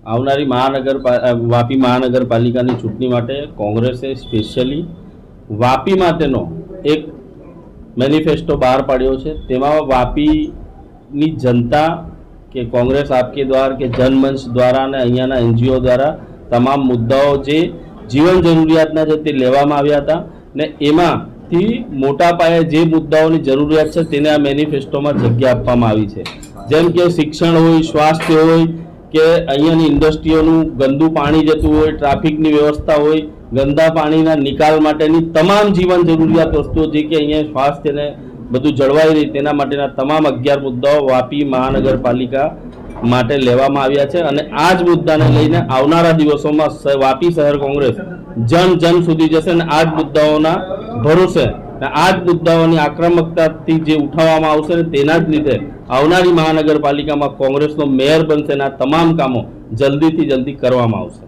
આવનારી વાપી મહાનગરપાલિકાની ચૂંટણી માટે કોંગ્રેસે સ્પેશિયલી વાપી માટેનો એક મેનિફેસ્ટો બહાર પાડ્યો છે। તેમાં વાપીની જનતા કે કોંગ્રેસ આપકે દ્વાર કે જનમંચ દ્વારા અને અહીંયાના એનજીઓ દ્વારા તમામ મુદ્દાઓ જે જીવન જરૂરિયાતના છે તે લેવામાં આવ્યા હતા ને એમાંથી મોટા પાયે જે મુદ્દાઓની જરૂરિયાત છે તેને આ મેનિફેસ્ટોમાં જગ્યા આપવામાં આવી છે। જેમ કે શિક્ષણ હોય, સ્વાસ્થ્ય હોય કે અહીંયાની ઇન્ડસ્ટ્રીઓનું ગંદુ પાણી જતું હોય, ટ્રાફિકની વ્યવસ્થા હોય, ગંદા પાણીના નિકાલ માટેની તમામ જીવન જરૂરિયાત વસ્તુઓ જે કે અહીંયા સ્વાસ્થ્યને બધું જળવાઈ રહે તેના માટેના તમામ 11 મુદ્દાઓ વાપી મહાનગરપાલિકા માટે લેવામાં આવ્યા છે અને આ જ મુદ્દાને લઈને આવનારા દિવસોમાં વાપી શહેર કોંગ્રેસ જન સુધી જશે અને આ જ મુદ્દાઓના ભરોસે આ જ મુદ્દાઓની આક્રમકતાથી જે ઉઠાવવામાં આવશે ને તેના જ લીધે આવનારી મહાનગરપાલિકામાં કોંગ્રેસનો મેયર બનશે અને આ તમામ કામો જલ્દીથી જલ્દી કરવામાં આવશે।